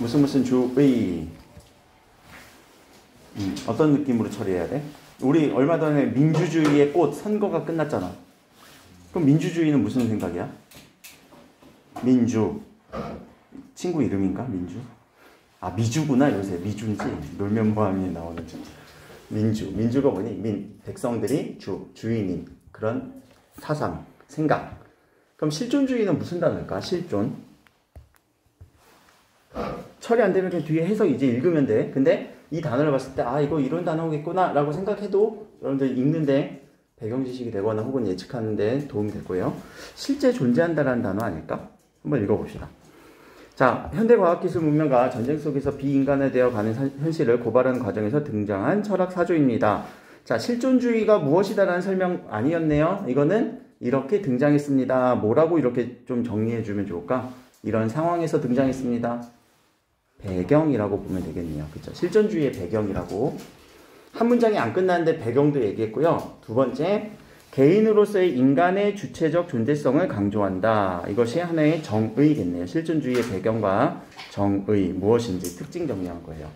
무슨 주의. 어떤 느낌으로 처리해야 돼? 우리 얼마 전에 민주주의의 꽃 선거가 끝났잖아. 그럼 민주주의는 무슨 생각이야? 민주. 친구 이름인가? 민주? 아, 미주구나. 요새 미주인지 놀면 뭐하니 나오는 줄. 민주. 민주가 뭐니? 백성들이 주인인 그런 사상, 생각. 그럼 실존주의는 무슨 단어일까? 실존. 처리 안 되면 그냥 뒤에 해석 이제 읽으면 돼. 근데 이 단어를 봤을 때 아, 이거 이런 단어겠구나 라고 생각해도 여러분들 읽는데 배경 지식이 되거나 혹은 예측하는 데 도움이 될 거예요. 실제 존재한다라는 단어 아닐까? 한번 읽어봅시다. 자, 현대과학기술 문명과 전쟁 속에서 비인간화되어 가는 현실을 고발하는 과정에서 등장한 철학 사조입니다. 자, 실존주의가 무엇이다라는 설명 아니었네요. 이거는 이렇게 등장했습니다. 뭐라고 이렇게 좀 정리해주면 좋을까? 이런 상황에서 등장했습니다. 배경이라고 보면 되겠네요. 그쵸? 실존주의의 배경이라고. 한 문장이 안 끝났는데 배경도 얘기했고요. 두 번째, 개인으로서의 인간의 주체적 존재성을 강조한다. 이것이 하나의 정의겠네요. 실존주의의 배경과 정의, 무엇인지 특징 정리한 거예요.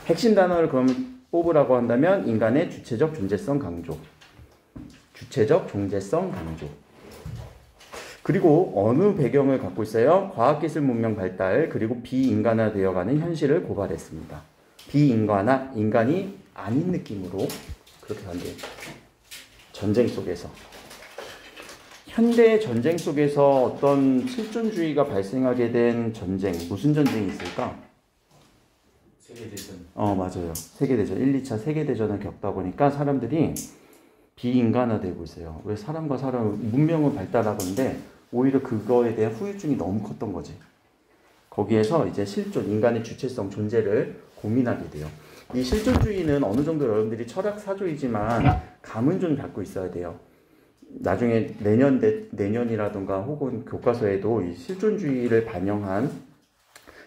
핵심 단어를 그럼 뽑으라고 한다면 인간의 주체적 존재성 강조. 주체적 존재성 강조. 그리고 어느 배경을 갖고 있어요? 과학기술 문명 발달, 그리고 비인간화되어가는 현실을 고발했습니다. 비인간화, 인간이 아닌 느낌으로 그렇게 간대요. 전쟁 속에서. 현대 전쟁 속에서 어떤 실존주의가 발생하게 된 전쟁, 무슨 전쟁이 있을까? 세계대전. 맞아요. 세계대전. 1, 2차 세계대전을 겪다 보니까 사람들이 비인간화되고 있어요. 왜 사람과 사람, 문명은 발달하건데 오히려 그거에 대한 후유증이 너무 컸던 거지. 거기에서 이제 실존, 인간의 주체성, 존재를 고민하게 돼요. 이 실존주의는 어느 정도 여러분들이 철학 사조이지만 감은 좀 갖고 있어야 돼요. 나중에 내년이라든가 혹은 교과서에도 이 실존주의를 반영한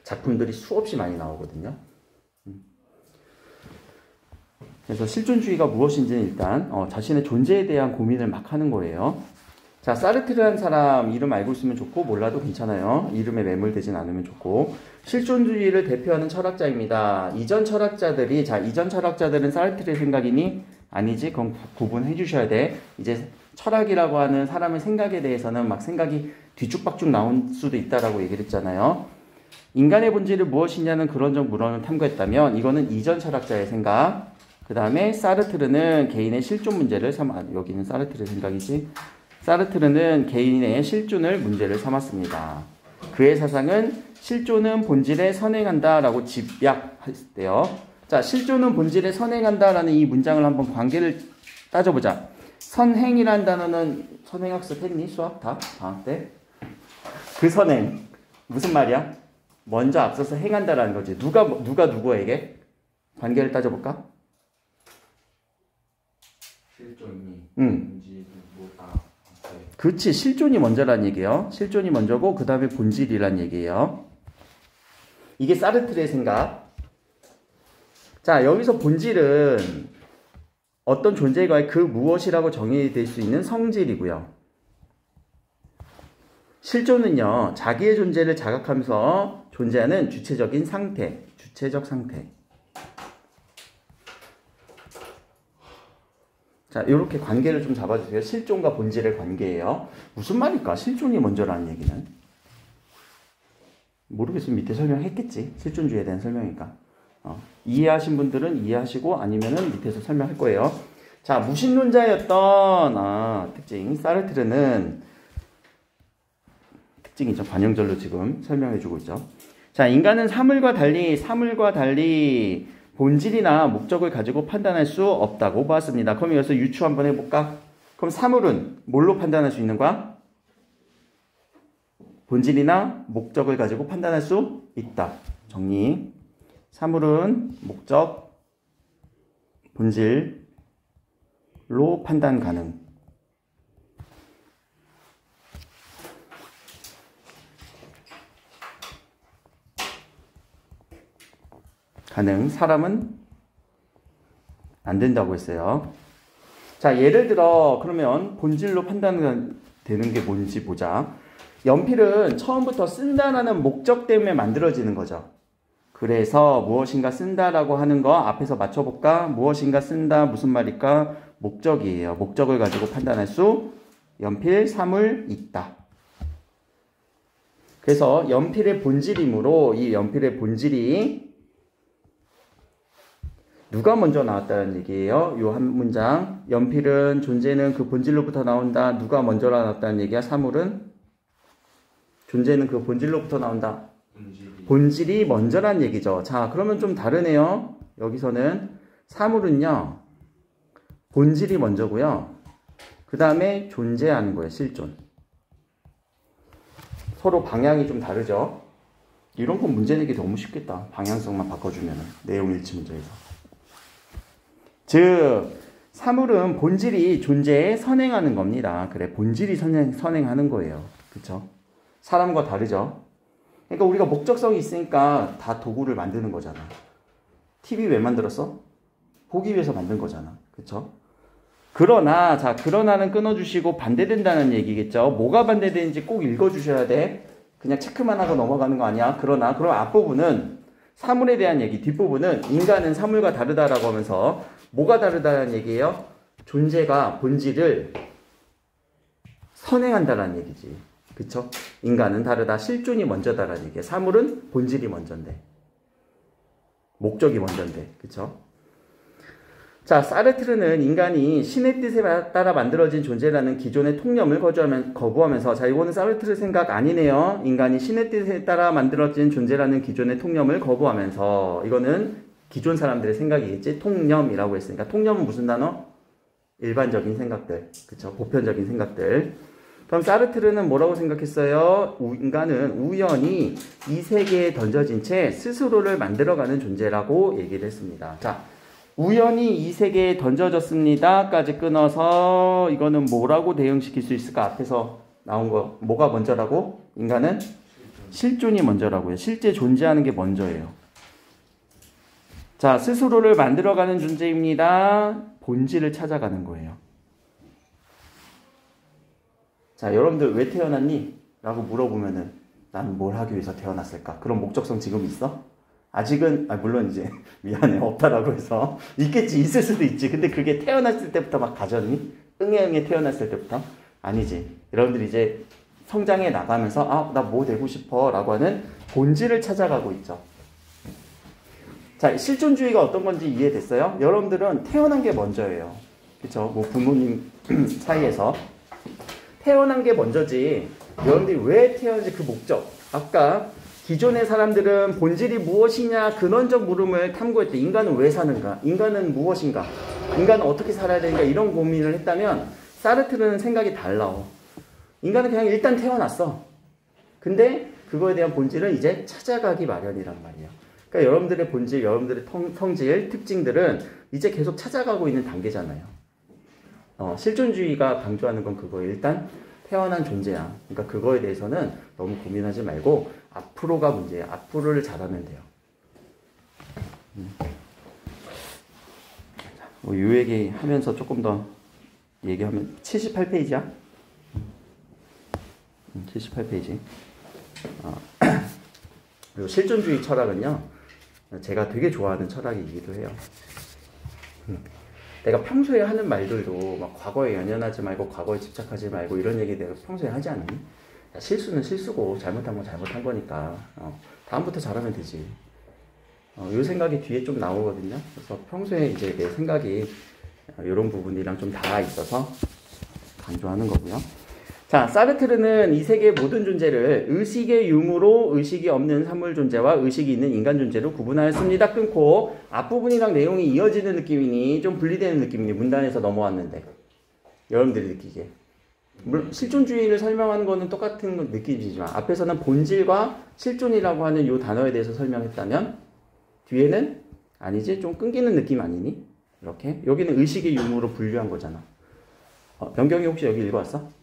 작품들이 수없이 많이 나오거든요. 그래서 실존주의가 무엇인지는 일단 자신의 존재에 대한 고민을 막 하는 거예요. 자, 사르트르라는 사람 이름 알고 있으면 좋고 몰라도 괜찮아요. 이름에 매몰되진 않으면 좋고. 실존주의를 대표하는 철학자입니다. 이전 철학자들은 사르트르의 생각이니? 아니지? 그럼 구분해 주셔야 돼. 이제 철학이라고 하는 사람의 생각에 대해서는 막 생각이 뒤죽박죽 나올 수도 있다라고 얘기를 했잖아요. 인간의 본질이 무엇이냐는 그런 물언을 탐구했다면 이거는 이전 철학자의 생각. 그 다음에 사르트르는 개인의 실존 문제를 여기는 사르트르의 생각이지. 사르트르는 개인의 실존을 문제를 삼았습니다. 그의 사상은 실존은 본질에 선행한다라고 집약했대요. 자, 실존은 본질에 선행한다라는 이 문장을 한번 관계를 따져보자. 선행이란 단어는 선행학습 했니? 수학 다? 방학 때? 그 선행 무슨 말이야? 먼저 앞서서 행한다라는 거지. 누가 누구에게? 관계를 따져볼까? 실존이 본질이 뭐다. 그렇지. 실존이 먼저란 얘기예요. 실존이 먼저고 그 다음에 본질이란 얘기예요. 이게 사르트르의 생각. 자, 여기서 본질은 어떤 존재가 그 무엇이라고 정의될 수 있는 성질이고요. 실존은요, 자기의 존재를 자각하면서 존재하는 주체적인 상태, 주체적 상태. 자, 이렇게 관계를 좀 잡아주세요. 실존과 본질의 관계예요. 무슨 말일까? 실존이 먼저라는 얘기는. 모르겠으면 밑에 설명했겠지. 실존주의에 대한 설명이니까. 이해하신 분들은 이해하시고 아니면은 밑에서 설명할 거예요. 자, 무신론자였던 특징. 사르트르는 특징이죠. 관용절로 지금 설명해주고 있죠. 자, 인간은 사물과 달리 본질이나 목적을 가지고 판단할 수 없다고 보았습니다. 그럼 여기서 유추 한번 해볼까? 그럼 사물은 뭘로 판단할 수 있는 거야? 본질이나 목적을 가지고 판단할 수 있다. 정리. 사물은 목적, 본질로 판단 가능. 사람은 안 된다고 했어요. 자, 예를 들어 그러면 본질로 판단되는 게 뭔지 보자. 연필은 처음부터 쓴다라는 목적 때문에 만들어지는 거죠. 그래서 무엇인가 쓴다라고 하는 거 앞에서 맞춰볼까? 무엇인가 쓴다 무슨 말일까? 목적이에요. 목적을 가지고 판단할 수 연필, 사물, 있다. 그래서 연필의 본질이므로 이 연필의 본질이 누가 먼저 나왔다는 얘기예요. 요 한 문장. 연필은 존재는 그 본질로부터 나온다. 누가 먼저 나왔다는 얘기야? 사물은 존재는 그 본질로부터 나온다. 본질이 먼저란 얘기죠. 자, 그러면 좀 다르네요. 여기서는 사물은요. 본질이 먼저고요. 그 다음에 존재하는 거예요. 실존. 서로 방향이 좀 다르죠. 이런 건 문제 내기 너무 쉽겠다. 방향성만 바꿔주면 내용 일치 문제에서. 즉 사물은 본질이 존재에 선행하는 겁니다. 그래, 본질이 선행하는 거예요. 그쵸? 사람과 다르죠. 그러니까 우리가 목적성이 있으니까 다 도구를 만드는 거잖아. TV 왜 만들었어? 보기 위해서 만든 거잖아. 그쵸? 그러나, 자, 그러나는 끊어주시고 반대된다는 얘기겠죠. 뭐가 반대되는지 꼭 읽어주셔야 돼. 그냥 체크만 하고 넘어가는 거 아니야. 그러나, 그럼 앞부분은 사물에 대한 얘기, 뒷부분은 인간은 사물과 다르다라고 하면서 뭐가 다르다는 얘기예요? 존재가 본질을 선행한다라는 얘기지. 그쵸? 인간은 다르다. 실존이 먼저다라는 얘기야. 사물은 본질이 먼저인데. 목적이 먼저인데. 그쵸? 자, 사르트르는 인간이 신의 뜻에 따라 만들어진 존재라는 기존의 통념을 거부하면서, 자, 이거는 사르트르 생각 아니네요. 인간이 신의 뜻에 따라 만들어진 존재라는 기존의 통념을 거부하면서, 이거는 기존 사람들의 생각이겠지. 통념이라고 했으니까. 통념은 무슨 단어? 일반적인 생각들. 그쵸? 보편적인 생각들. 그럼 사르트르는 뭐라고 생각했어요? 인간은 우연히 이 세계에 던져진 채 스스로를 만들어가는 존재라고 얘기를 했습니다. 자, 우연히 이 세계에 던져졌습니다. 까지 끊어서 이거는 뭐라고 대응시킬 수 있을까? 앞에서 나온 거 뭐가 먼저라고? 인간은 실존이 먼저라고요. 실제 존재하는 게 먼저예요. 자, 스스로를 만들어가는 존재입니다. 본질을 찾아가는 거예요. 자, 여러분들 왜 태어났니? 라고 물어보면은 난 뭘 하기 위해서 태어났을까? 그런 목적성 지금 있어? 아직은, 물론 이제 미안해 없다라고 해서 있겠지, 있을 수도 있지. 근데 그게 태어났을 때부터 막 가졌니? 응애 태어났을 때부터? 아니지. 여러분들이 이제 성장해 나가면서 나 뭐 되고 싶어 라고 하는 본질을 찾아가고 있죠. 자, 실존주의가 어떤 건지 이해됐어요? 여러분들은 태어난 게 먼저예요. 그쵸? 뭐 부모님 사이에서 태어난 게 먼저지. 여러분들이 왜 태어난지 그 목적. 아까 기존의 사람들은 본질이 무엇이냐 근원적 물음을 탐구했대. 인간은 왜 사는가? 인간은 무엇인가? 인간은 어떻게 살아야 되는가? 이런 고민을 했다면 사르트르는 생각이 달라. 인간은 그냥 일단 태어났어. 근데 그거에 대한 본질은 이제 찾아가기 마련이란 말이에요. 그러니까 여러분들의 본질, 여러분들의 성질, 특징들은 이제 계속 찾아가고 있는 단계잖아요. 실존주의가 강조하는 건 그거예요. 일단 태어난 존재야. 그러니까 그거에 대해서는 너무 고민하지 말고 앞으로가 문제예요. 앞으로를 잘하면 돼요. 요 얘기 하면서 조금 더 얘기하면 78페이지야? 78페이지. 그리고 실존주의 철학은요, 제가 되게 좋아하는 철학이기도 해요. 내가 평소에 하는 말들도 막 과거에 연연하지 말고 과거에 집착하지 말고 이런 얘기 내가 평소에 하지 않니? 실수는 실수고 잘못한 건 잘못한 거니까 다음부터 잘하면 되지. 이 생각이 뒤에 좀 나오거든요. 그래서 평소에 이제 내 생각이 이런 부분이랑 좀 닿아 있어서 강조하는 거고요. 자, 사르트르는 이 세계의 모든 존재를 의식의 유무로 의식이 없는 사물 존재와 의식이 있는 인간 존재로 구분하였습니다. 끊고 앞부분이랑 내용이 이어지는 느낌이니 좀 분리되는 느낌이니 문단에서 넘어왔는데 여러분들이 느끼기에 물론 실존주의를 설명하는 거는 똑같은 느낌이지만 앞에서는 본질과 실존이라고 하는 이 단어에 대해서 설명했다면 뒤에는 아니지 좀 끊기는 느낌 아니니? 이렇게 여기는 의식의 유무로 분류한 거잖아. 변경이 혹시 여기 읽어왔어?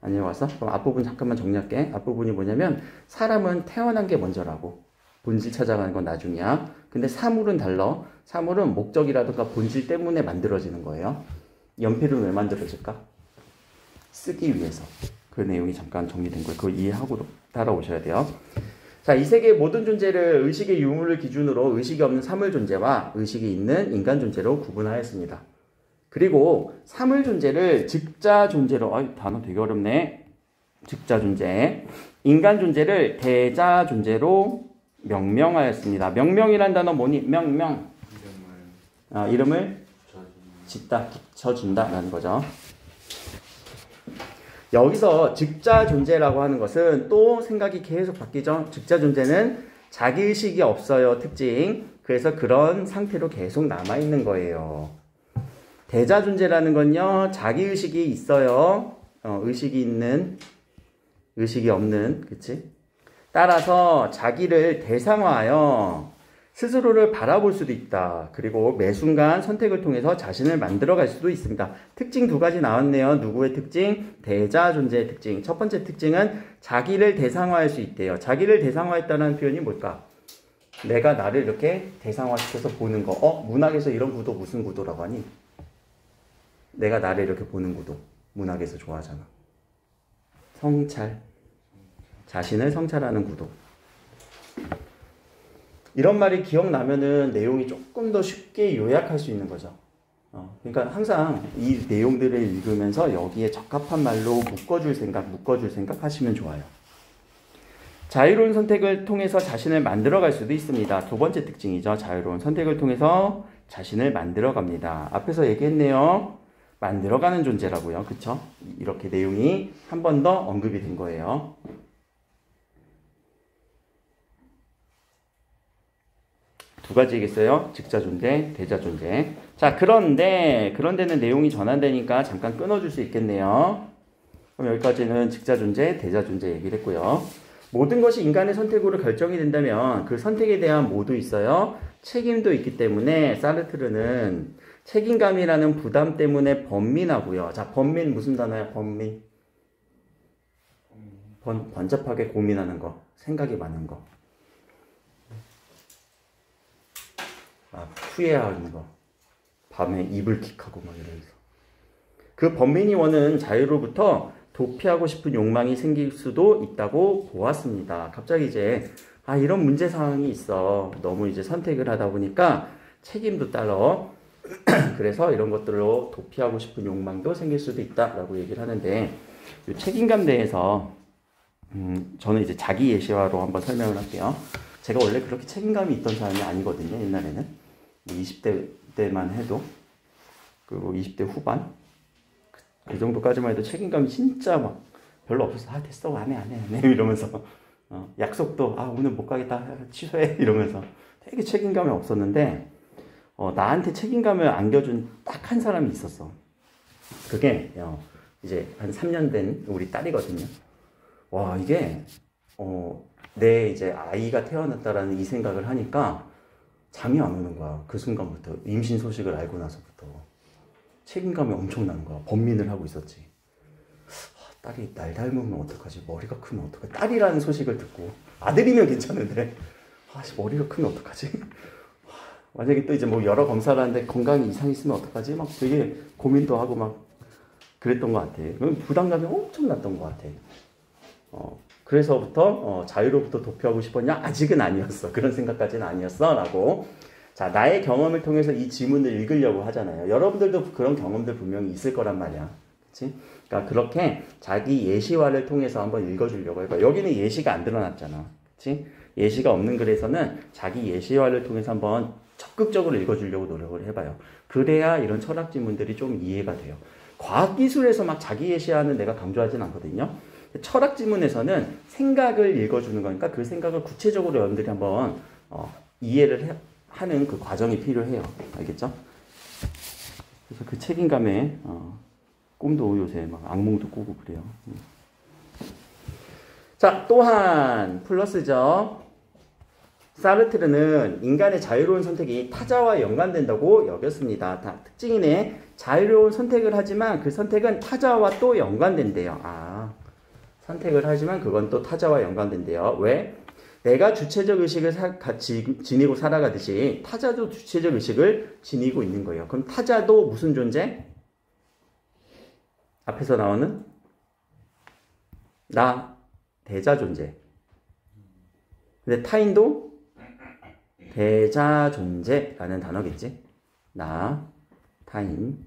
안 읽어왔어? 그럼 앞부분 잠깐만 정리할게. 앞부분이 뭐냐면 사람은 태어난 게 먼저라고 본질 찾아가는 건 나중이야. 근데 사물은 달라. 사물은 목적이라든가 본질 때문에 만들어지는 거예요. 연필은 왜 만들어질까? 쓰기 위해서. 그 내용이 잠깐 정리된 거예요. 그거 이해하고 따라오셔야 돼요. 자, 이 세계의 모든 존재를 의식의 유무를 기준으로 의식이 없는 사물 존재와 의식이 있는 인간 존재로 구분하였습니다. 그리고 사물 존재를 즉자 존재로, 단어 되게 어렵네. 즉자 존재. 인간 존재를 대자 존재로 명명하였습니다. 명명이란 단어 뭐니? 명명. 이름을 짓다, 붙여준다라는 거죠. 여기서 즉자 존재라고 하는 것은 또 생각이 계속 바뀌죠. 즉자 존재는 자기의식이 없어요. 특징. 그래서 그런 상태로 계속 남아있는 거예요. 대자 존재라는 건요. 자기의식이 있어요. 의식이 있는, 의식이 없는, 그치? 따라서 자기를 대상화하여 스스로를 바라볼 수도 있다. 그리고 매 순간 선택을 통해서 자신을 만들어갈 수도 있습니다. 특징 두 가지 나왔네요. 누구의 특징? 대자 존재의 특징. 첫 번째 특징은 자기를 대상화할 수 있대요. 자기를 대상화했다는 표현이 뭘까? 내가 나를 이렇게 대상화시켜서 보는 거. 문학에서 이런 구도 무슨 구도라고 하니? 내가 나를 이렇게 보는 구도. 문학에서 좋아하잖아. 성찰. 자신을 성찰하는 구도. 이런 말이 기억나면은 내용이 조금 더 쉽게 요약할 수 있는 거죠. 그러니까 항상 이 내용들을 읽으면서 여기에 적합한 말로 묶어줄 생각 하시면 좋아요. 자유로운 선택을 통해서 자신을 만들어갈 수도 있습니다. 두 번째 특징이죠. 자유로운 선택을 통해서 자신을 만들어갑니다. 앞에서 얘기했네요. 만들어가는 존재라고요. 그쵸? 이렇게 내용이 한 번 더 언급이 된 거예요. 두 가지겠어요. 즉자 존재, 대자 존재. 자, 그런데는 내용이 전환되니까 잠깐 끊어줄 수 있겠네요. 그럼 여기까지는 즉자 존재, 대자 존재 얘기를 했고요. 모든 것이 인간의 선택으로 결정이 된다면 그 선택에 대한 뭐도 있어요? 책임도 있기 때문에 사르트르는 책임감이라는 부담 때문에 번민하고요. 자, 번민 무슨 단어야? 번민. 번잡하게 고민하는 거, 생각이 많은 거. 후회하는 거. 밤에 이불킥하고 막 이러면서. 그 번민이 원은 자유로부터 도피하고 싶은 욕망이 생길 수도 있다고 보았습니다. 갑자기 이제 이런 문제 상황이 있어. 너무 이제 선택을 하다 보니까 책임도 따라. 그래서 이런 것들로 도피하고 싶은 욕망도 생길 수도 있다라고 얘기를 하는데 이 책임감 대해서 저는 이제 자기 예시화로 한번 설명을 할게요. 제가 원래 그렇게 책임감이 있던 사람이 아니거든요. 옛날에는 20대 때만 해도 그리고 20대 후반 그 정도까지만 해도 책임감이 진짜 막 별로 없어서 됐어 안 해 이러면서 약속도 오늘 못 가겠다 취소해 이러면서 되게 책임감이 없었는데 나한테 책임감을 안겨준 딱 한 사람이 있었어. 그게 이제 한 3년 된 우리 딸이거든요. 와, 이게 내 이제 아이가 태어났다라는 이 생각을 하니까 잠이 안 오는 거야. 그 순간부터 임신 소식을 알고 나서부터 책임감이 엄청나는 거야. 번민을 하고 있었지. 딸이 날 닮으면 어떡하지? 머리가 크면 어떡하지? 딸이라는 소식을 듣고 아들이면 괜찮은데 머리가 크면 어떡하지? 만약에 또 이제 뭐 여러 검사를 하는데 건강이 이상 있으면 어떡하지? 막 되게 고민도 하고 막 그랬던 것 같아. 부담감이 엄청 났던 것 같아. 그래서부터 자유로부터 도피하고 싶었냐? 아직은 아니었어. 그런 생각까지는 아니었어. 라고. 자, 나의 경험을 통해서 이 지문을 읽으려고 하잖아요. 여러분들도 그런 경험들 분명히 있을 거란 말이야. 그치? 그러니까 그렇게 자기 예시화를 통해서 한번 읽어주려고 해봐. 여기는 예시가 안 드러났잖아. 그치? 예시가 없는 글에서는 자기 예시화를 통해서 한번 적극적으로 읽어주려고 노력을 해봐요. 그래야 이런 철학 지문들이 좀 이해가 돼요. 과학기술에서 막 자기 예시화는 내가 강조하진 않거든요. 철학 지문에서는 생각을 읽어주는 거니까 그 생각을 구체적으로 여러분들이 한번 이해를 하는 그 과정이 필요해요. 알겠죠? 그래서 그 책임감에 꿈도 요새 막 악몽도 꾸고 그래요. 자, 또한 플러스죠. 사르트르는 인간의 자유로운 선택이 타자와 연관된다고 여겼습니다. 특징이네. 자유로운 선택을 하지만 그 선택은 타자와 또 연관된대요. 선택을 하지만 그건 또 타자와 연관된대요. 왜? 내가 주체적 의식을 지니고 살아가듯이 타자도 주체적 의식을 지니고 있는 거예요. 그럼 타자도 무슨 존재? 앞에서 나오는 나, 대자 존재. 근데 타인도 대자 존재라는 단어겠지. 나, 타인.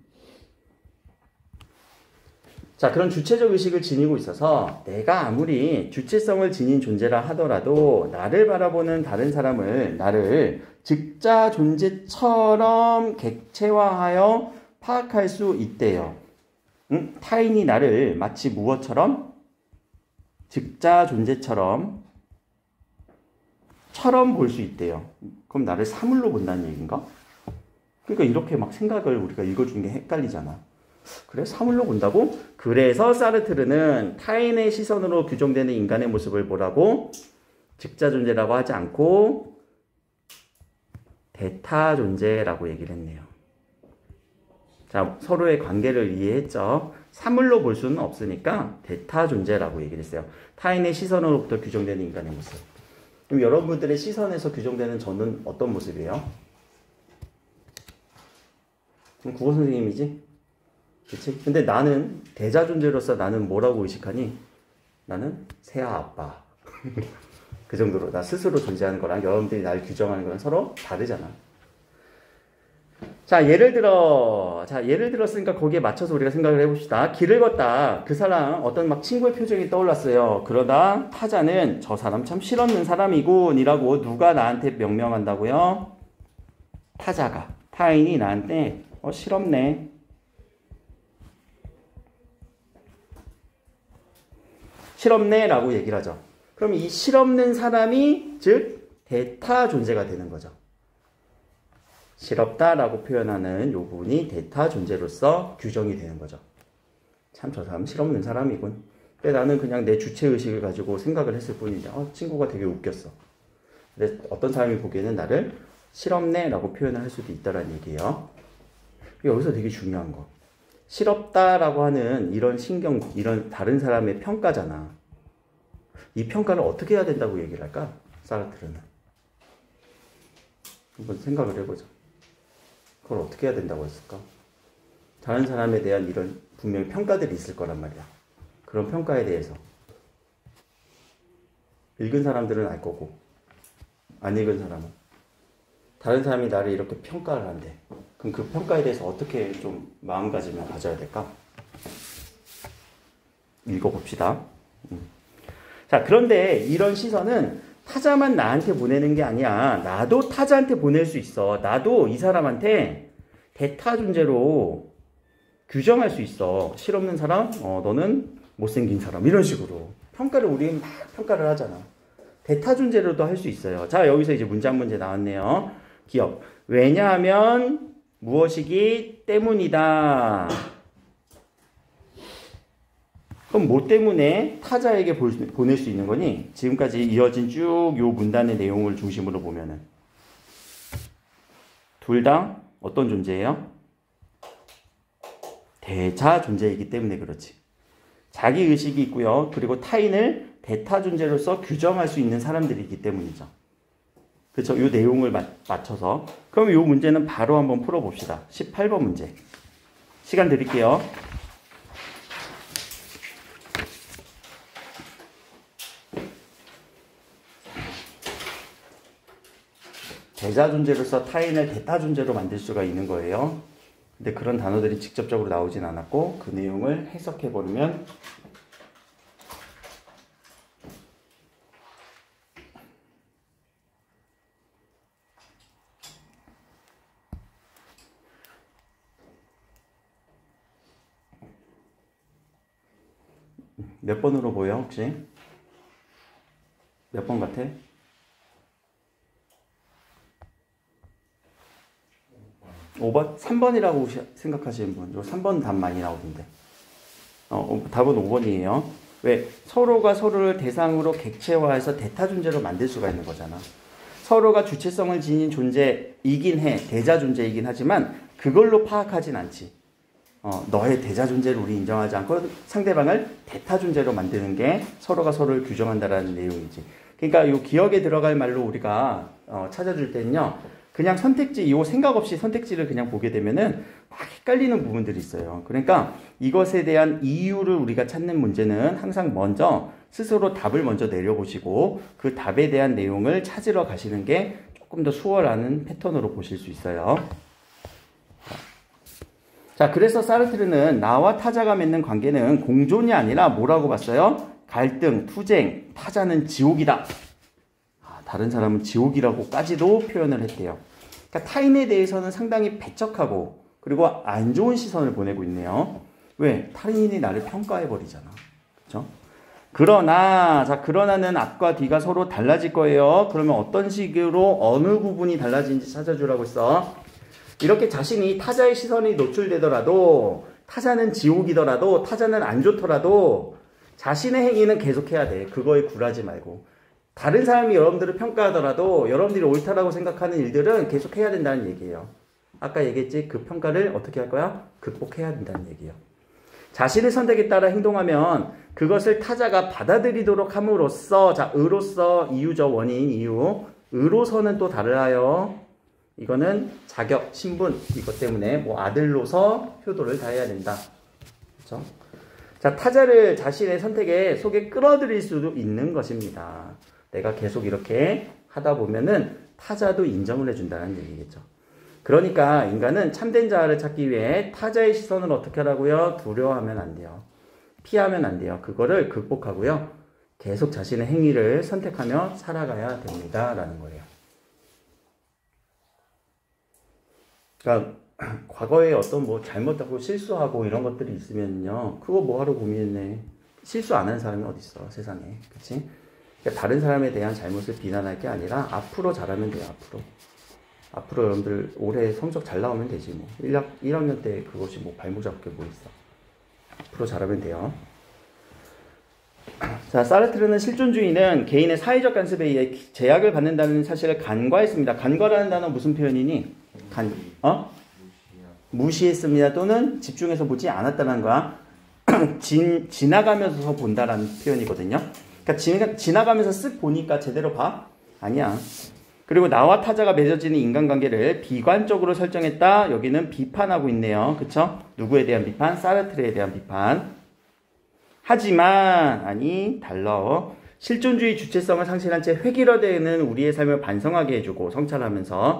자, 그런 주체적 의식을 지니고 있어서 내가 아무리 주체성을 지닌 존재라 하더라도 나를 바라보는 다른 사람을 나를 즉자 존재처럼 객체화하여 파악할 수 있대요. 타인이 나를 마치 무엇처럼? 즉자 존재처럼 볼 수 있대요. 그럼 나를 사물로 본다는 얘기인가? 그러니까 이렇게 막 생각을 우리가 읽어주는 게 헷갈리잖아. 그래? 사물로 본다고? 그래서 사르트르는 타인의 시선으로 규정되는 인간의 모습을 뭐라고? 즉자 존재라고 하지 않고 대타 존재라고 얘기를 했네요. 자, 서로의 관계를 이해했죠. 사물로 볼 수는 없으니까 대타 존재라고 얘기를 했어요. 타인의 시선으로부터 규정되는 인간의 모습. 그럼 여러분들의 시선에서 규정되는 저는 어떤 모습이에요? 그럼 국어 선생님이지? 그치? 근데 나는 대자 존재로서 나는 뭐라고 의식하니? 나는 새아 아빠. 그 정도로 나 스스로 존재하는 거랑 여러분들이 날 규정하는 거랑 서로 다르잖아. 자, 예를 들었으니까 거기에 맞춰서 우리가 생각을 해봅시다. 길을 걷다. 그 사람 어떤 막 친구의 표정이 떠올랐어요. 그러다 타자는 저 사람 참 실없는 사람이군 이라고 누가 나한테 명명한다고요? 타자가. 타인이 나한테 실없네. 실없네 라고 얘기를 하죠. 그럼 이 실없는 사람이 즉 대타 존재가 되는 거죠. 실없다라고 표현하는 요 부분이 대타 존재로서 규정이 되는 거죠. 참 저 사람 실없는 사람이군. 근데 나는 그냥 내 주체의식을 가지고 생각을 했을 뿐인데 친구가 되게 웃겼어. 근데 어떤 사람이 보기에는 나를 실없네 라고 표현을 할 수도 있다는 얘기예요. 여기서 되게 중요한 거. 실없다라고 하는 이런 이런 다른 사람의 평가잖아. 이 평가를 어떻게 해야 된다고 얘기를 할까? 사르트르는. 한번 생각을 해보자. 그걸 어떻게 해야 된다고 했을까? 다른 사람에 대한 이런 분명히 평가들이 있을 거란 말이야. 그런 평가에 대해서. 읽은 사람들은 알 거고, 안 읽은 사람은. 다른 사람이 나를 이렇게 평가를 한대. 그럼 그 평가에 대해서 어떻게 좀 마음가짐을 가져야 될까? 읽어봅시다. 자, 그런데 이런 시선은 타자만 나한테 보내는 게 아니야. 나도 타자한테 보낼 수 있어. 나도 이 사람한테 대타 존재로 규정할 수 있어. 실없는 사람, 너는 못생긴 사람. 이런 식으로. 평가를 우리 막 평가를 하잖아. 대타 존재로도 할 수 있어요. 자, 여기서 이제 문장 문제 나왔네요. 기억. 왜냐하면 무엇이기 때문이다. 그럼 뭐 때문에 타자에게 보낼 수 있는 거니? 지금까지 이어진 쭉 요 문단의 내용을 중심으로 보면은 둘 다 어떤 존재예요? 대자 존재이기 때문에 그렇지. 자기 의식이 있고요. 그리고 타인을 대타 존재로서 규정할 수 있는 사람들이기 때문이죠. 그렇죠? 이 내용을 맞춰서. 그럼 이 문제는 바로 한번 풀어봅시다. 18번 문제. 시간 드릴게요. 대자 존재로서 타인을 대타 존재로 만들 수가 있는 거예요. 근데 그런 단어들이 직접적으로 나오진 않았고 그 내용을 해석해 버리면 몇 번으로 보여 혹시? 몇 번 같아? 5번? 3번이라고 생각하시는 분. 3번 답 많이 나오던데. 답은 5번이에요. 왜? 서로가 서로를 대상으로 객체화해서 대타 존재로 만들 수가 있는 거잖아. 서로가 주체성을 지닌 존재이긴 해. 대자 존재이긴 하지만 그걸로 파악하진 않지. 너의 대자 존재를 우리 인정하지 않고 상대방을 대타 존재로 만드는 게 서로가 서로를 규정한다라는 내용이지. 그러니까 이 기억에 들어갈 말로 우리가 찾아줄 때는요. 그냥 선택지, 이 생각 없이 선택지를 그냥 보게 되면은 막 헷갈리는 부분들이 있어요. 그러니까 이것에 대한 이유를 우리가 찾는 문제는 항상 먼저 스스로 답을 먼저 내려보시고 그 답에 대한 내용을 찾으러 가시는 게 조금 더 수월한 패턴으로 보실 수 있어요. 자, 그래서 사르트르는 나와 타자가 맺는 관계는 공존이 아니라 뭐라고 봤어요? 갈등, 투쟁, 타자는 지옥이다. 다른 사람은 지옥이라고까지도 표현을 했대요. 그러니까 타인에 대해서는 상당히 배척하고 그리고 안 좋은 시선을 보내고 있네요. 왜? 타인이 나를 평가해버리잖아. 그렇죠? 그러나는 앞과 뒤가 서로 달라질 거예요. 그러면 어떤 식으로 어느 부분이 달라지는지 찾아주라고 했어. 이렇게 자신이 타자의 시선이 노출되더라도 타자는 지옥이더라도 타자는 안 좋더라도 자신의 행위는 계속해야 돼. 그거에 굴하지 말고. 다른 사람이 여러분들을 평가하더라도 여러분들이 옳다라고 생각하는 일들은 계속해야 된다는 얘기예요. 아까 얘기했지? 그 평가를 어떻게 할 거야? 극복해야 된다는 얘기예요. 자신의 선택에 따라 행동하면 그것을 타자가 받아들이도록 함으로써 자, 의로서 이유죠. 원인, 이유. 의로서는 또 달라요. 이거는 자격, 신분 이것 때문에 뭐 아들로서 효도를 다해야 된다. 그렇죠? 자, 타자를 자신의 선택에 속에 끌어들일 수도 있는 것입니다. 내가 계속 이렇게 하다 보면은 타자도 인정을 해준다는 얘기겠죠. 그러니까 인간은 참된 자아를 찾기 위해 타자의 시선을 어떻게 하라고요? 두려워하면 안 돼요. 피하면 안 돼요. 그거를 극복하고요. 계속 자신의 행위를 선택하며 살아가야 됩니다. 라는 거예요. 그러니까 과거에 어떤 뭐 잘못하고 실수하고 이런 것들이 있으면요. 그거 뭐하러 고민했네. 실수 안 한 사람이 어디 있어 세상에. 그치? 그러니까 다른 사람에 대한 잘못을 비난할 게 아니라 앞으로 잘하면 돼요. 앞으로 여러분들 올해 성적 잘 나오면 되지 뭐. 1학년 때 그것이 뭐 발목 잡을 게 뭐 있어. 앞으로 잘하면 돼요. 자, 사르트르는 실존주의는 개인의 사회적 간섭에 의해 제약을 받는다는 사실을 간과했습니다. 간과라는 단어 무슨 표현이니? 무시했습니다. 또는 집중해서 보지 않았다는 거야. 지나가면서 본다라는 표현이거든요. 그러니까 지나가면서 쓱 보니까 제대로 봐? 아니야. 그리고 나와 타자가 맺어지는 인간관계를 비관적으로 설정했다. 여기는 비판하고 있네요. 그쵸? 누구에 대한 비판? 사르트르에 대한 비판. 하지만 달라. 실존주의 주체성을 상실한 채 획일화되는 우리의 삶을 반성하게 해주고 성찰하면서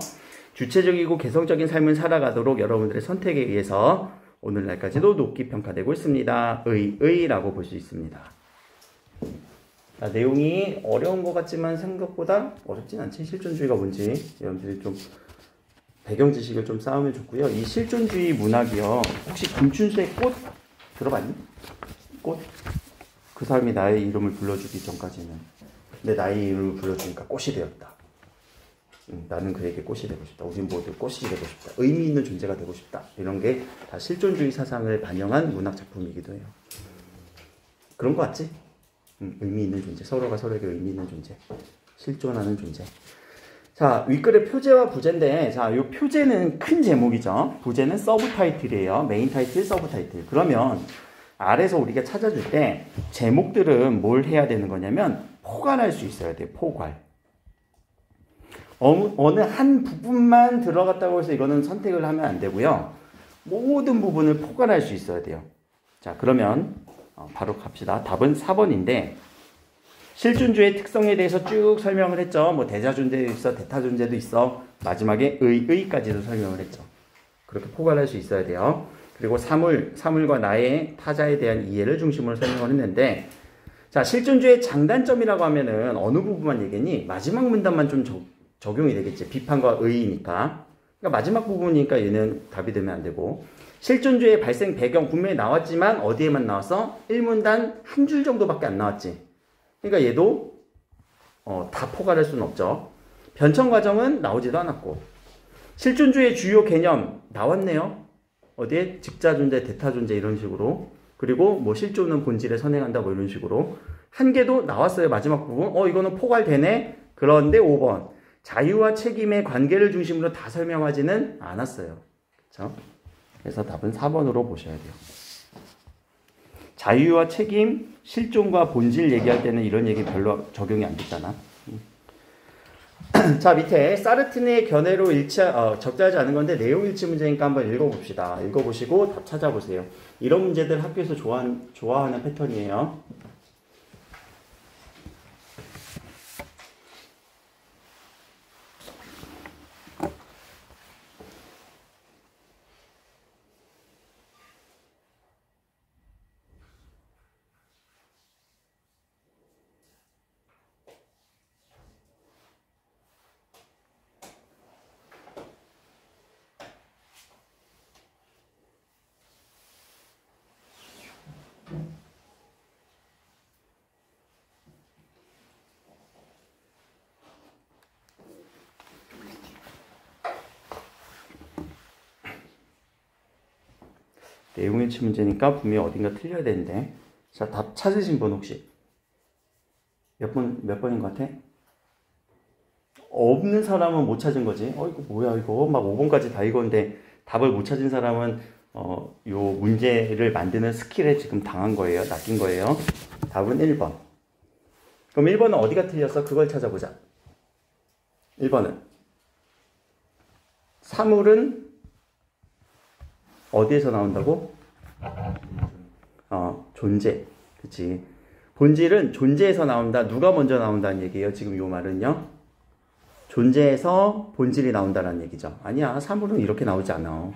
주체적이고 개성적인 삶을 살아가도록 여러분들의 선택에 의해서 오늘날까지도 높게 평가되고 있습니다. 라고 볼 수 있습니다. 내용이 어려운 것 같지만 생각보다 어렵진 않지. 실존주의가 뭔지 여러분들이 좀 배경 지식을 좀 쌓으면 좋고요. 이 실존주의 문학이요. 혹시 김춘수의 꽃 들어봤니? 꽃? 그 사람이 나의 이름을 불러주기 전까지는 내 나의 이름을 불러주니까 꽃이 되었다. 나는 그에게 꽃이 되고 싶다. 우린 모두 꽃이 되고 싶다. 의미 있는 존재가 되고 싶다. 이런 게 다 실존주의 사상을 반영한 문학 작품이기도 해요. 그런 거 같지? 의미 있는 존재. 서로가 서로에게 의미 있는 존재. 실존하는 존재. 자, 윗글의 표제와 부제인데, 자, 요 표제는 큰 제목이죠. 부제는 서브 타이틀이에요. 메인 타이틀, 서브 타이틀. 그러면 아래서 우리가 찾아줄 때 제목들은 뭘 해야 되는 거냐면 포괄할 수 있어야 돼요. 포괄. 어느 한 부분만 들어갔다고 해서 이거는 선택을 하면 안 되고요. 모든 부분을 포괄할 수 있어야 돼요. 자, 그러면 바로 갑시다. 답은 4번인데 실존주의 특성에 대해서 쭉 설명을 했죠. 뭐 대자존재도 있어, 대타존재도 있어. 마지막에 의까지도 설명을 했죠. 그렇게 포괄할 수 있어야 돼요. 그리고 사물과 나의 타자에 대한 이해를 중심으로 설명을 했는데 자, 실존주의 장단점이라고 하면은 어느 부분만 얘기했니? 마지막 문단만 좀 적용이 되겠지. 비판과 의의니까. 그러니까 마지막 부분이니까 얘는 답이 되면 안 되고. 실존주의 발생 배경 분명히 나왔지만 어디에만 나왔어? 1문단 한 줄 정도밖에 안 나왔지. 그러니까 얘도 다 포괄할 수는 없죠. 변천 과정은 나오지도 않았고. 실존주의 주요 개념 나왔네요. 어디에? 직자존재, 대타존재 이런 식으로. 그리고 뭐 실존은 본질에 선행한다 뭐 이런 식으로. 한 개도 나왔어요. 마지막 부분. 이거는 포괄되네. 그런데 5번. 자유와 책임의 관계를 중심으로 다 설명하지는 않았어요. 그렇죠? 그래서 답은 4번으로 보셔야 돼요. 자유와 책임, 실존과 본질 얘기할 때는 이런 얘기 별로 적용이 안 됐잖아. 자, 밑에 사르트르의 견해로 적절하지 않은 건데 내용 일치 문제니까 한번 읽어봅시다. 읽어보시고 답 찾아보세요. 이런 문제들 학교에서 좋아하는 패턴이에요. 내용일치 문제니까 분명히 어딘가 틀려야 되는데. 자, 답 찾으신 분 혹시? 몇 번인 것 같아? 없는 사람은 못 찾은 거지. 이거 뭐야, 이거. 막 5번까지 다 읽었는데 답을 못 찾은 사람은, 요 문제를 만드는 스킬에 지금 당한 거예요. 낚인 거예요. 답은 1번. 그럼 1번은 어디가 틀렸어? 그걸 찾아보자. 1번은. 사물은 어디에서 나온다고? 존재. 그치. 본질은 존재에서 나온다. 누가 먼저 나온다는 얘기예요. 지금 요 말은요. 존재에서 본질이 나온다는 얘기죠. 아니야. 사물은 이렇게 나오지 않아.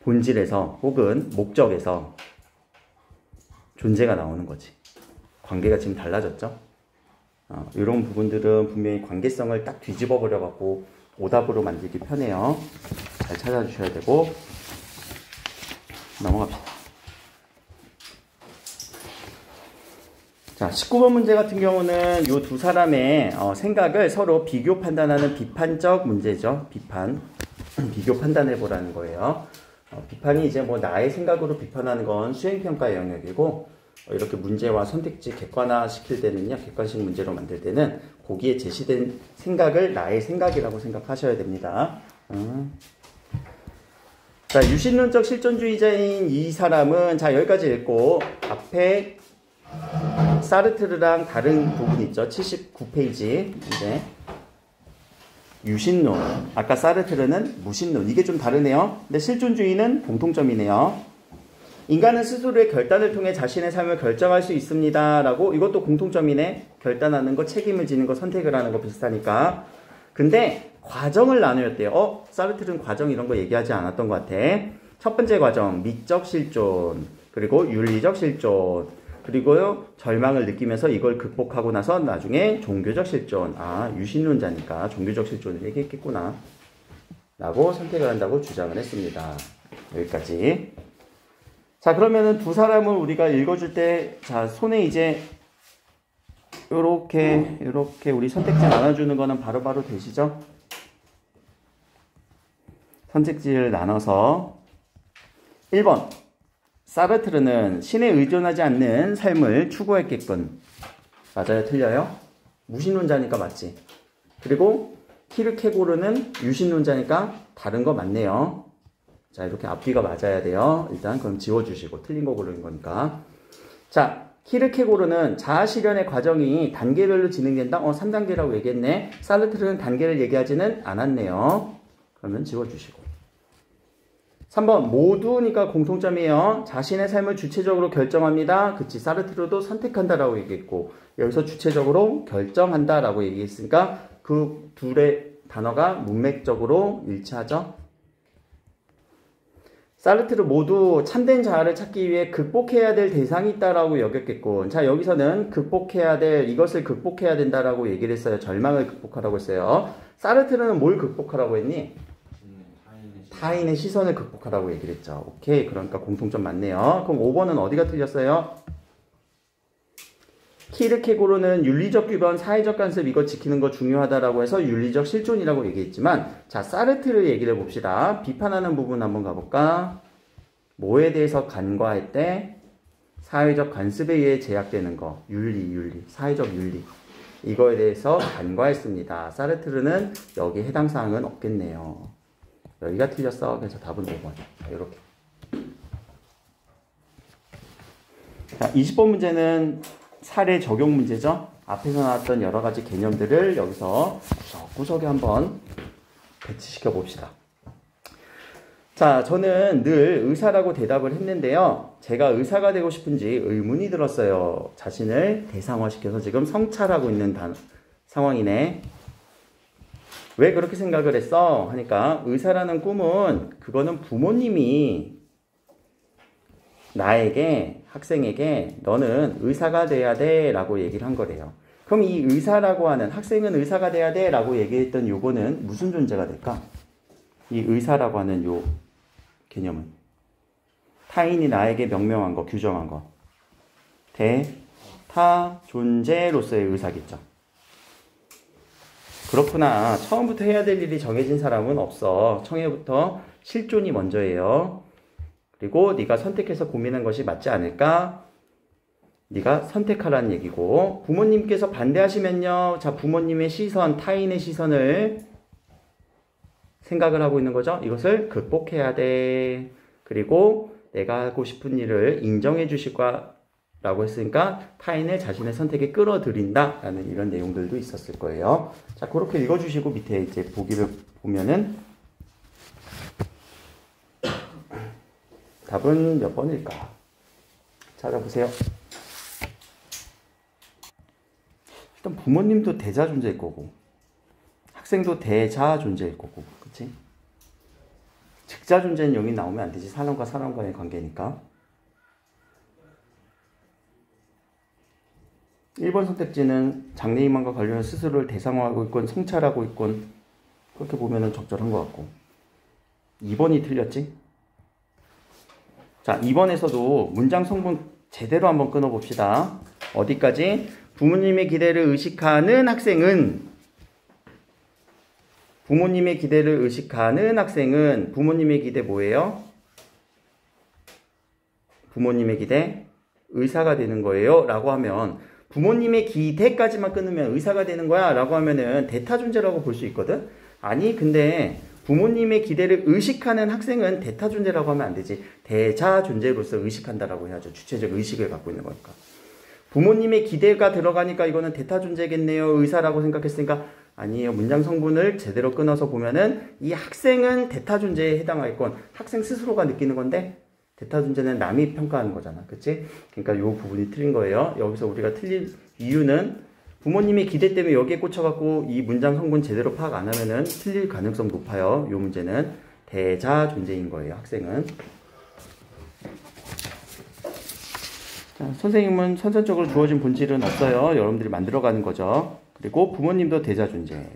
본질에서 혹은 목적에서 존재가 나오는 거지. 관계가 지금 달라졌죠. 이런 부분들은 분명히 관계성을 딱 뒤집어 버려갖고 오답으로 만들기 편해요. 잘 찾아주셔야 되고. 넘어갑시다. 자, 19번 문제 같은 경우는 이 두 사람의 생각을 서로 비교 판단하는 비판적 문제죠. 비교 판단해 보라는 거예요. 비판이 이제 뭐 나의 생각으로 비판하는 건 수행평가의 영역이고, 이렇게 문제와 선택지 객관화 시킬 때는요, 객관식 문제로 만들 때는 거기에 제시된 생각을 나의 생각이라고 생각하셔야 됩니다. 자, 유신론적 실존주의자인 이 사람은, 자, 여기까지 읽고 앞에 사르트르랑 다른 부분 있죠. 79페이지. 이제 유신론. 아까 사르트르는 무신론. 이게 좀 다르네요. 근데 실존주의는 공통점이네요. 인간은 스스로의 결단을 통해 자신의 삶을 결정할 수 있습니다. 라고. 이것도 공통점이네. 결단하는 거, 책임을 지는 거, 선택을 하는 거 비슷하니까. 근데 과정을 나누었대요. 사르트르는 과정 이런 거 얘기하지 않았던 것 같아. 첫 번째 과정, 미적 실존. 그리고 윤리적 실존. 그리고요, 절망을 느끼면서 이걸 극복하고 나서 나중에 종교적 실존. 유신론자니까 종교적 실존을 얘기했겠구나. 라고 선택을 한다고 주장을 했습니다. 여기까지. 자, 그러면은 두 사람을 우리가 읽어줄 때, 자, 손에 이제, 요렇게 우리 선택지 나눠주는 거는 바로바로 되시죠? 선택지를 나눠서 1번. 사르트르는 신에 의존하지 않는 삶을 추구했겠군. 맞아요? 틀려요? 무신론자니까 맞지? 그리고 키르케고르는 유신론자니까 다른 거 맞네요. 자, 이렇게 앞뒤가 맞아야 돼요. 일단 그럼 지워주시고 틀린 거 고르는 거니까. 자, 키르케고르는 자아 실현의 과정이 단계별로 진행된다. 3단계라고 얘기했네. 사르트르는 단계를 얘기하지는 않았네요. 그러면 지워주시고. 3번 모두니까 공통점이에요. 자신의 삶을 주체적으로 결정합니다. 그치, 사르트르도 선택한다라고 얘기했고 여기서 주체적으로 결정한다라고 얘기했으니까 그 둘의 단어가 문맥적으로 일치하죠. 사르트르 모두 참된 자아를 찾기 위해 극복해야 될 대상이 있다라고 여겼겠고, 자, 여기서는 이것을 극복해야 된다라고 얘기를 했어요. 절망을 극복하라고 했어요. 사르트르는 뭘 극복하라고 했니? 타인의 시선을 극복하라고 얘기를 했죠. 오케이. 그러니까 공통점 맞네요. 그럼 5번은 어디가 틀렸어요? 키르케고르는 윤리적 규범, 사회적 간섭 이거 지키는 거 중요하다라고 해서 윤리적 실존이라고 얘기했지만, 자, 사르트르 얘기를 봅시다. 비판하는 부분 한번 가볼까? 뭐에 대해서 간과할 때? 사회적 간섭에 의해 제약되는 거. 윤리. 사회적 윤리. 이거에 대해서 간과했습니다. 사르트르는 여기 해당 사항은 없겠네요. 여기가 틀렸어. 그래서 답은 5번. 이렇게. 자, 20번 문제는 사례 적용 문제죠. 앞에서 나왔던 여러 가지 개념들을 여기서 구석구석에 한번 배치시켜 봅시다. 자, 저는 늘 의사라고 대답을 했는데요. 제가 의사가 되고 싶은지 의문이 들었어요. 자신을 대상화시켜서 지금 성찰하고 있는 상황이네. 왜 그렇게 생각을 했어? 하니까 의사라는 꿈은 그거는 부모님이 나에게, 학생에게 너는 의사가 돼야 돼 라고 얘기를 한 거래요. 그럼 이 의사라고 하는, 학생은 의사가 돼야 돼 라고 얘기했던 요거는 무슨 존재가 될까? 이 의사라고 하는 요 개념은 타인이 나에게 명명한 거, 규정한 거, 대타 존재로서의 의사겠죠. 그렇구나. 처음부터 해야 될 일이 정해진 사람은 없어. 처음부터 실존이 먼저예요. 그리고 네가 선택해서 고민한 것이 맞지 않을까? 네가 선택하라는 얘기고, 부모님께서 반대하시면요, 자, 부모님의 시선, 타인의 시선을 생각을 하고 있는 거죠. 이것을 극복해야 돼. 그리고 내가 하고 싶은 일을 인정해 주실 거라고 했으니까 타인을 자신의 선택에 끌어들인다 라는 이런 내용들도 있었을 거예요. 자, 그렇게 읽어주시고 밑에 이제 보기를 보면은 답은 몇 번일까? 찾아보세요. 일단 부모님도 대자 존재일 거고, 학생도 대자 존재일 거고, 그치? 즉자 존재는 여기 나오면 안 되지. 사람과 사람 간의 관계니까. 1번 선택지는 장래희망과 관련해 스스로를 대상화하고 있건 성찰하고 있건 그렇게 보면은 적절한 것 같고, 2번이 틀렸지? 자, 2번에서도 문장 성분 제대로 한번 끊어봅시다. 어디까지? 부모님의 기대를 의식하는 학생은, 부모님의 기대를 의식하는 학생은, 부모님의 기대 뭐예요? 부모님의 기대 의사가 되는 거예요 라고 하면, 부모님의 기대까지만 끊으면 의사가 되는 거야 라고 하면은 대타 존재라고 볼 수 있거든. 아니, 근데 부모님의 기대를 의식하는 학생은 대타 존재라고 하면 안 되지. 대자 존재로서 의식한다라고 해야죠. 주체적 의식을 갖고 있는 거니까. 부모님의 기대가 들어가니까 이거는 대타 존재겠네요. 의사라고 생각했으니까 아니에요. 문장 성분을 제대로 끊어서 보면은 이 학생은 대타 존재에 해당하겠건, 학생 스스로가 느끼는 건데 대타 존재는 남이 평가하는 거잖아. 그치? 그러니까 요 부분이 틀린 거예요. 여기서 우리가 틀린 이유는 부모님의 기대 때문에 여기에 꽂혀갖고 이 문장 성분 제대로 파악 안 하면은 틀릴 가능성 높아요. 요 문제는 대자 존재인 거예요. 학생은. 자, 선생님은 선천적으로 주어진 본질은 없어요. 여러분들이 만들어가는 거죠. 그리고 부모님도 대자 존재.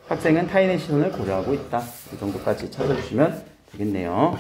학생은 타인의 시선을 고려하고 있다. 이 정도까지 찾아주시면 되겠네요.